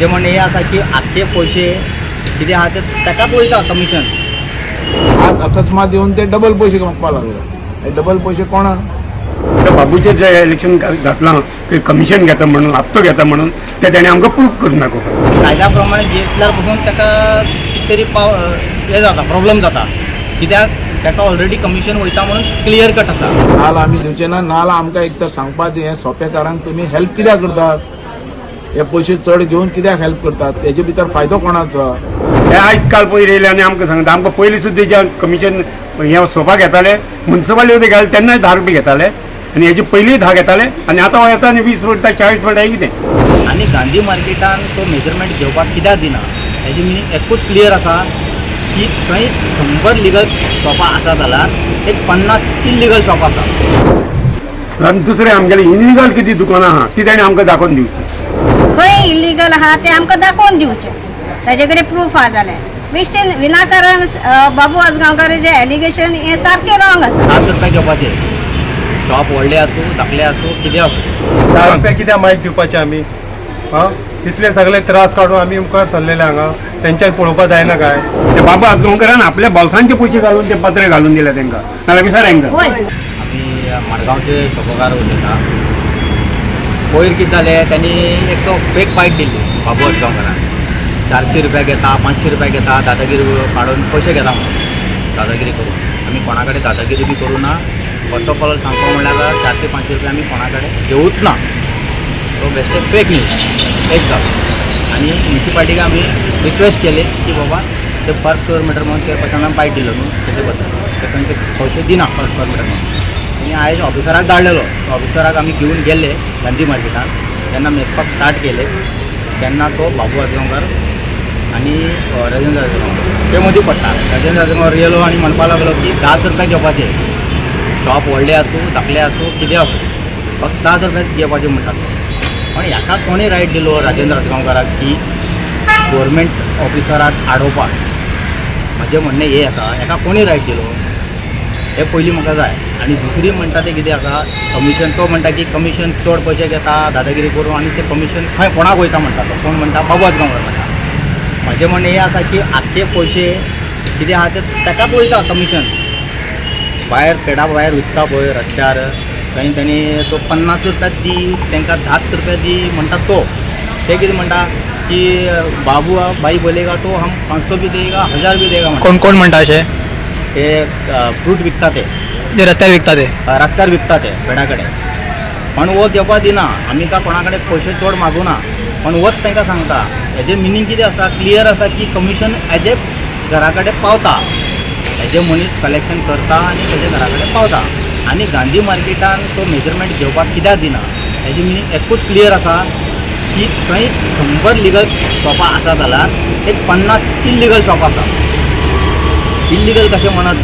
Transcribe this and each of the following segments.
माझे म्हणणं हे आसा की आख्खे पैसे कितें आहा ते ताकाच वयता कमिशन. आज अकस्मात येऊन ते डबल पैसे मागपाक लागले. डबल पैसे कोणा? बाबूचे जे इलेक्शन घातलां की कमिशन घेता म्हणून हप्तो घेता म्हणून ते ताणें आमकां प्रूफ करून दाखोवपाक. कायद्या प्रमाणे घेतल्यार पासून ताका कितें तरी हे जाता प्रॉब्लेम जाता. कित्याक ताका ऑलरेडी कमिशन वयता म्हणून क्लियर कट आसा. नाल आमी दिवचे ना. नाल आमकां एक तर सांगपाचें हे सोंपेकारांक तुमी हेल्प कित्याक करतात? हे पयशे चड घेवन कित्याक हेल्प करतात? तेजे भितर फायदो कोणाचो? हे आयज काल पयलीं येयले आनी आमकां सांगता आमकां पयलीं सुद्दां जे कमिशन हे सोफा घेताले म्युनिसिपालिटी घाल तेन्नाय 10 रुपये घेताले आनी हेजे पयलींय 10 घेताले आनी आतां येता आनी 20 पडटा 40 पडटा हे कितें? आनी गांधी मार्केटान तो मेजरमेंट घेवपाक कित्याक दिना हेजी मिनींग एकूच क्लियर आसा की थंय 100 लिगल शॉपां आसा जाल्यार एक 50 इल्लिगल शॉप आसा. आनी दुसरें आमगेलें इलिगल कितें दुकानां आहा ती ताणें आमकां दाखोवन दिवची. खंय इल्लिगल आहा ते आमकां दाखोवन दिवचें. ताजे कडेन प्रूफ आहा जाल्यार विनाकारण बाबू आजगांवकार जे एलिगेशन हे सारकें रॉंग आसा. 10 रुपया घेवपाचे शॉप व्हडले आसूं धाकले आसूं कितें आसूं. 10 रुपया कित्याक माहीत दिवपाचें आमी? इतले सगळे त्रास काडून आमी मुखार सरलेले हांगा तेंच्यानी पळोवपाक जायना काय? ते बाबा आजगांवकारान आपल्या बोल्सांचे पयशे घालून ते पत्रे घालून दिले तांकां नाल्यार विचार हांकां. आमी मडगांवचे शॉपकार उलयता. पयर कितें जालें त्यांनी एक तो फेक बायट दिल्ली बाबू आजगांवकारान 400 रुपया घेता 500 रुपया घेता दादागिरी काडून पयशे घेता म्हणून दादागिरी करून. आमी कोणा कडेन दादागिरी बी करूं ना. फर्स्ट ऑफ ऑल सांगपाक म्हणल्यार 400-500 रुपया आमी कोणा कडेन घेवूच ना. तो बेश्टे फेक न्यूज एक जालो. आनी म्युनिसिपालिटीक आमी रिक्वेस्ट केली की बाबा ते पर स्क्वेअर मिटर म्हणून ते पयशांक बायट दिलो न्हू तेजे बद्दल ते खंय ते पयशे दिना पर स्क्वेअर मिटर म्हणून. आनी आयज ऑफिसराक धाडलेलो. ऑफिसराक आमी घेवन गेले गांधी मार्केटान. जेन्ना मेजपाक स्टार्ट केले तेन्ना तो बाबू आजगांवकार आनी राजेंद्र आजगांवकार ते मदीं पडटा. राजेंद्र आजगांवकार येयलो आनी म्हणपाक लागलो की 10 रुपया घेवपाचे शॉप व्हडले आसूं धाकले आसूं कितें आसूं फक्त 10 रुपया घेवपाचें म्हणटा तो. पण हाका कोणी रायट दिलो राजेंद्र आजगांवकाराक की गव्हर्मेंट ऑफिसराक आडोवपाक? म्हजें म्हणणें हें आसा हाका कोणी रायट दिलो हे पयलीं म्हाका जाय. आनी दुसरी म्हणटा ते कितें आसा कमिशन. तो म्हणटा की कमिशन चड पयशे घेता दादागिरी करून आनी ते कमिशन खंय कोणाक वयता म्हणटा तो. कोण म्हणटा बाबू आजगांवकार म्हणटा. म्हजें म्हणणें हें आसा की आख्खे पयशे कितें आहा ते ताकाच वयता कमिशन. भायर पेडा भायर विकता पळय रस्त्यार थंय तांणी तो 50 रुपया दी तांकां 10 रुपया दी म्हणटा तो. ते कितें म्हणटा की बाबू भाई बोलेगा तो हम 500 भी देगा 1000 भी देगा म्हणटा. कोण कोण म्हणटा अशें? ते फ्रूट विकता ते जे रस्त्यार विकता ते रस्त्यार विकता ते पेडा कडेन. पण वो घेवपाक दिना. आमी काय कोणा कडेन पयशे चड मागूं ना. पण वच तांकां सांगता. हेजें मिनींग कितें आसा क्लियर आसा की कमिशन हेजे घरा कडेन पावता. हेजे मनीस कलेक्शन करता आनी तेजे घरा कडेन पावता. आनी गांधी मार्केटान तो मेजरमेंट घेवपाक कित्याक दिना हेजी मिनींग एकूच क्लियर आसा की थंय 100 लिगल शॉपां आसा जाल्यार एक 50 इल्लिगल शॉप आसा. इल्लिगल कशें म्हणत?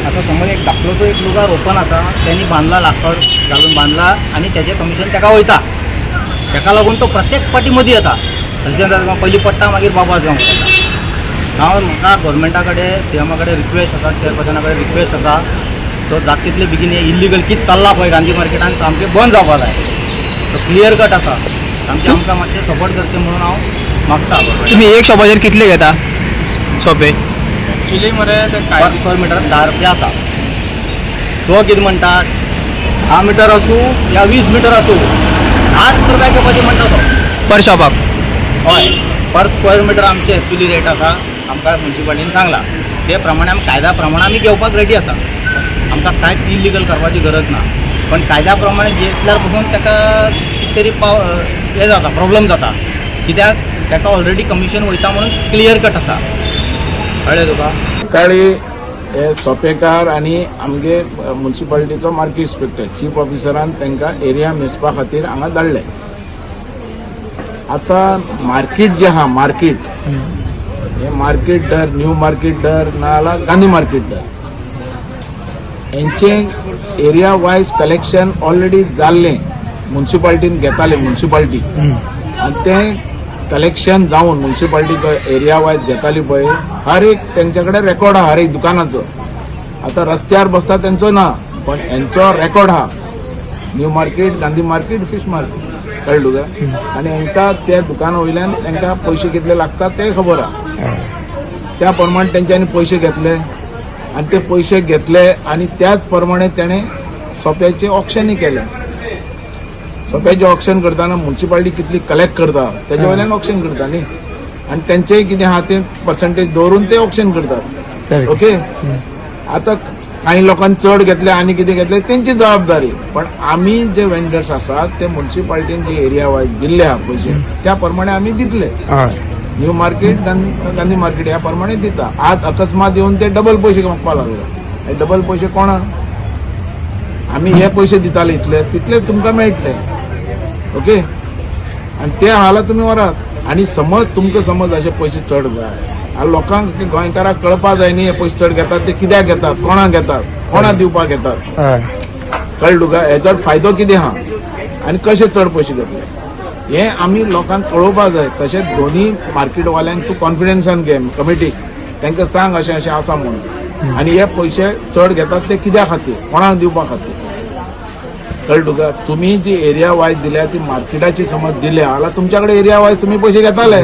आतां समज एक धाकलोसो एक लुगार ओपन आसा त्यांनी बांदला लाकड घालून बांदला आनी तेजें कमिशन ताका वयता. ताका लागून तो प्रत्येक पाटी मदीं येता. राजेंद्र पयलीं पडटा मागीर बाबू आजगांवकार येता. हांव म्हाका गव्हर्मेंटा कडेन सीएमा कडेन रिक्वेस्ट आसा चेअरपर्सना कडेन रिक्वेस्ट आसा सो जाता तितले बेगीन हे इल्लिगल कितें चल्ला पळय गांधी मार्केटान सामकें बंद जावपाक जाय. तो क्लियर कट आसा. सामकें आमकां मातशें सपोर्ट करचें म्हणून हांव मागता. तुम्ही एक शॉपाचेर कितले घेता सोपे? एक्चुली मरे पर स्क्वेअर मिटर 10 रुपया आसा. तो कितें म्हणटा 10 मिटर आसूं या 20 मिटर आसूं 8 रुपया घेवपाचें म्हणटा तो पर शॉपाक. हय पर स्क्वेअर मिटर आमचे एक्चुली रेट आसा. आमकां म्युनिसिपालिटीन सांगला ते प्रमाणे आमी कायद्या प्रमाणे आमी घेवपाक रेडी आसा. आमकां कांयच इल्लिगल करपाची गरज ना. पण कायद्या प्रमाणे घेतल्यार पासून ताका कितें तरी हे जाता प्रॉब्लेम जाता. कित्याक ताका ऑलरेडी कमिशन वयता म्हणून क्लियर कट आसा. कळ्ळें तुका? सकाळी हे सोपेकार आनी आमगे म्युनिसिपालिटीचो मार्केट इन्स्पेक्टर चीफ ऑफिसरान तांकां एरिया मेजपा खातीर हांगा धाडले. आतां मार्केट जे आहा मार्केट हे मार्केट दर न्यू मार्केट दर नाल्यार गांधी मार्केट दर हेंचे एरिया वायज कलेक्शन ऑलरेडी जाल्लें म्युनिसिपालिटीन घेताले म्युनिसिपालिटी आनी तें कलेक्शन जावन म्युनिसिपालिटीचो एरिया वायज घेताली पळय हर एक तेंचे कडेन रेकॉर्ड आहा हर एक दुकानाचो. आतां रस्त्यार बसता तेंचो ना पण हेंचो रेकॉर्ड आहा. New market Gandhi market fish market कळ्ळें तुका आनी हांकां त्या दुकाना वयल्यान तांकां पयशे कितले लागतात ते खबर आहा त्या प्रमाणे तेंच्यांनी पयशे घेतले आनी ते पयशे घेतले आनी त्याच प्रमाणे तेणें सोप्याचें ऑक्शनूय केलें सोप्याचें ऑक्शन करतना म्युन्सिपालिटी कितली कलेक्ट करता तेजे वयल्यान ऑक्शन करता न्ही आनी तेंचेय कितें आहा ते पर्संटेज दवरून ते ऑक्शन करतात ओके आतां काही लोकांनी चड घेतले आनी कितें घेतले तेंची जबाबदारी पण आमी जे वेंडर्स आसात ते म्युन्सिपालिटीन जे एरिया वायज दिल्ले आहा पयशे त्या प्रमाणे आमी दितले न्यू मार्केट गांधी मार्केट ह्या प्रमाणे दिता आज अकस्मात येवन ते डबल पयशे मागपाक लागले हे डबल पयशे कोणा आमी हे पयशे दिताले तितले तुमकां मेळटले ओके आनी ते हालां तुमी व्हरात आनी समज तुमकां समज अशे पयशे चड जाय लोकांक गोंयकारांक कळपा जाय न्ही हे पयशे चड घेतात ते कित्याक घेतात कोणाक घेतात कोणाक दिवपाक घेतात कळ्ळें तुका हेचो फायदो कितें आहा आनी कशे चड पयशे घेतले हे आमी लोकांक कळोवपाक जाय तशेंच दोनी मार्केटवाल्यांक तूं कॉन्फिडन्सान घे कमिटीक तांकां सांग अशें अशें आसा म्हणून आनी हे पयशे चड घेतात ते कित्या खातीर कोणाक दिवपा खातीर कळ्ळें तुका तुमी जी एरिया वायज दिल्या ती मार्केटाची समज दिल्या जाल्यार तुमच्या कडेन एरिया वायज तुमी पयशे घेताले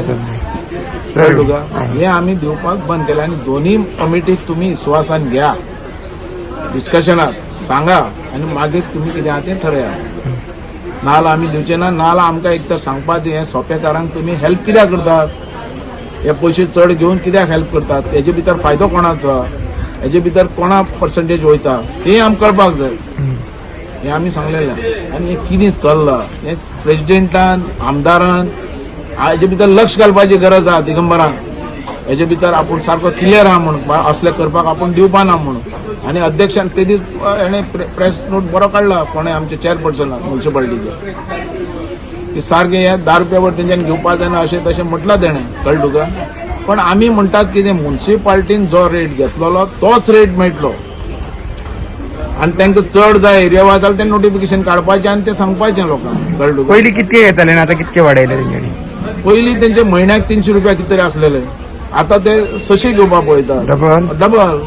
कळ्ळें तुका हे आमी दिवपाक बंद केलें आनी दोनी कमिटीक तुमी विश्वासान घ्या डिस्कशनाक सांगा आनी मागीर तुमी कितें आहा तें ठरया नाजाल्यार आमी दिवचे ना नाजाल्यार आमकां एक तर सांगपाचें हें सोंपेकारांक तुमी हेल्प कित्याक करतात हे पयशे चड घेवन कित्याक हेल्प करतात हेजे भितर फायदो कोणाचो हेजे भितर कोणा पर्संटेज वयता तें आमकां कळपाक जाय हें आमी सांगलेलें आनी हें कितें चल्लां हें प्रेसिडेंटान आमदारान हेजे भितर लक्ष घालपाची गरज आहा दिगंबरान हेजे भितर आपूण सारको क्लियर आहा म्हणून असले करपाक आपूण दिवपा ना म्हणून आनी अध्यक्षान ते दीस हेणें प्रेस नोट बरो काडला कोणें आमचे चेअरपर्सनाक म्युन्सिपालिटीचे की सारकें हे 10 रुपयावर तेंच्यांनी घेवपा जायना अशें तशें म्हटलां तेणें कळ्ळें तुका पण आमी म्हणटात कितें म्युन्सिपालिटीन जो रेट घेतलेलो तोच रेट मेळटलो आनी तांकां चड जाय एरिया वायज जाल्यार तें नोटिफिकेशन काडपाचें आनी तें सांगपाचें लोकांक कळ्ळें तुका पयलीं कितके घेताले आनी आतां कितके वाडयले तेंच्यांनी पयलीं तेंचे म्हयन्याक 300 रुपया कितें तरी आसलेले आतां ते 600 घेवपा पळयता डबल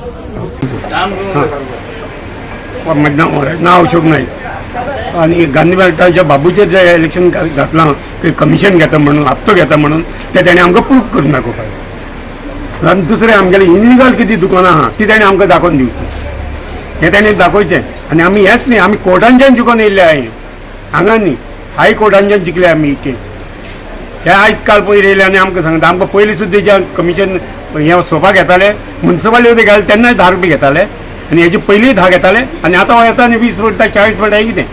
म्हजें नांव अशोक नाईक आणि गांधी मार्केटाच्या बाबूचेर जे इलेक्शन घातलां की कमिशन घेता म्हणून हप्तो घेता म्हणून ते ताणें आमकां प्रूफ करून दाखोवपाक आनी दुसरें आमगेलें इलिगल कितें दुकानां आहा ती ताणें आमकां दाखोवन दिवची हें ताणें दाखोवचें आनी आमी हेंच न्ही आमी कोर्टांच्यान जिखून येयल्ले हांवें हांगा न्ही हाय कोर्टांच्यान जिखले आमी केस हे आयज काल पयर येयले आनी आमकां सांगता आमकां पयलीं सुद्दां जे कमिशन हे सोफा घेताले म्युन्सिपालिटी घाल तेन्नाय 10 रुपया घेताले आनी हेजे पयलीं 10 घेताले आनी आतां हो येता आनी 20 पडटा 40 पडटा हें कितें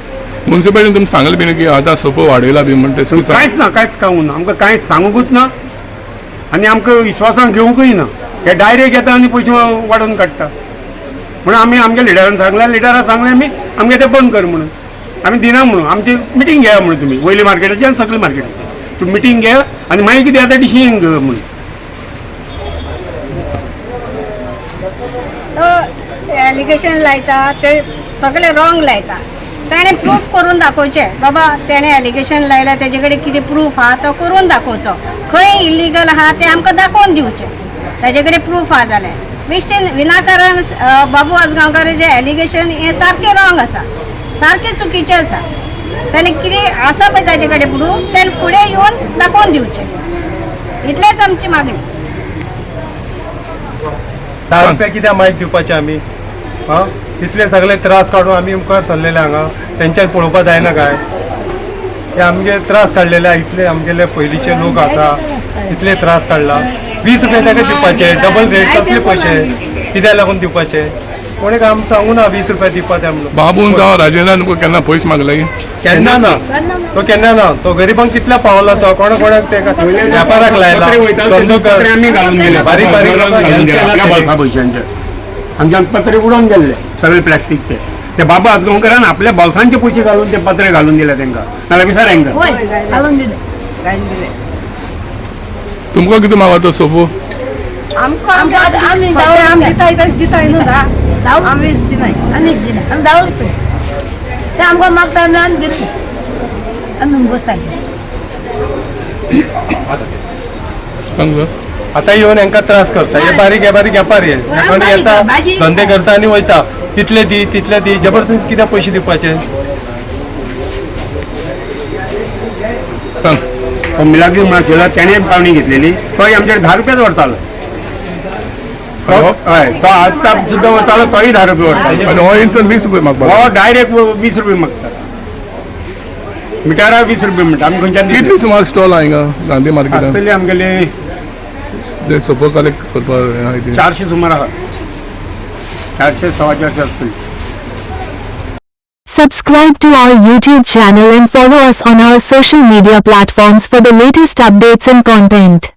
म्युन्सिपालिटीन तुमी सांगलें बी की आतां सोपो वाडयला बी म्हणून ते कांयच ना कांयच सांगूं ना आमकां कांयच सांगूंकूच ना आनी आमकां विश्वासान घेवंकूय ना हे डायरेक्ट येता आनी पयशे वाडोवन काडटा म्हणून आमी आमच्या लिडरान सांगलें लिडराक सांगलें आमी आमगे तें बंद कर म्हणून आमी दिना म्हणून आमची मिटींग घेया म्हणून तुमी वयली मार्केटाची आनी सकली मार्केटाची तुम्ही मिटींग घ्या आनी मागीर कितें आतां डिसिजन घेवया म्हणून एलिगेशन लायता ते सगळे रॉंग लायता ताणें प्रूफ करून दाखोवचें बाबा तेणें एलिगेशन लायला तेजे कडेन कितें प्रूफ आहा तो करून दाखोवचो खंय इलिगल आहा तें आमकां दाखोवन दिवचें तेजे कडेन प्रूफ आहा जाल्यार बेश्टेन विनाकारण बाबू आजगांवकार जे एलिगेशन हें सारकें रॉंग आसा सारकें चुकीचें आसा ताणें कितें आसा पळय ताजे कडेन प्रूफ तेणें फुडें येवन दाखोवन दिवचें इतलेंच आमची मागणी 10 रुपया कित्याक माहीत दिवपाचें आमी इतले सगळे त्रास काडून आमी मुखार सरलेले हांगा तेंच्यान पळोवपा जायना काय हे आमगे त्रास काडलेले इतले आमगेले पयलींचे लोक आसा इतले त्रास काडला 20 रुपया ताका दिवपाचे डबल रेट कसले पयशे कित्याक लागून दिवपाचे कोणी आम सांगू ना 20 रुपया दिवपा ते म्हणून बाबून जावं राजेंद्रान तुका केन्ना पयशे मागले केन्ना ना तो केन्ना ना तो गरिबांक कितल्या पावला तो कोणाक तेका व्यापाराक लायला आमी घालून गेले बारीक बारीक पयशांचे आमच्यान पत्रे उडोवन गेल्ले सगळे प्लास्टीकचे ते बाबा आजगांवकारान आपल्या बोल्सांचे पयशे घालून ते पत्रे घालून दिले तांकां नाल्यार विचार हांकां तुमकां कितें मागता सोपो आमकां मागता आमी दिली आमी बसताय सांग आता येवन हांकां त्रास करता हे बारीक वेपारी कोणी येता धंदे करता आनी वयता तितले दी जबरदस्त कित्याक पयशे दिवपाचे सांग. मिलाग्री म्हणून केला त्याने पावणी घेतलेली तोही आमच्याकडे 10 रुपयाच व्हरतालो हय तो आता सुद्धा व्हरतालो तोही 10 रुपये व्हरतालो आणि हो इंचन 20 रुपये मागता हो डायरेक्ट 20 रुपये मागता मिठारा 20 रुपये म्हणटा आमी खंयच्यान कितली सुमार स्टॉल आहा हिंगा गांधी मार्केटान आसतली आमगेले जे सोपो कलेक्ट करपाक 400 सुमार आहा 400 450 आसतली. Subscribe to our YouTube channel and follow us on our social media platforms for the latest updates and content.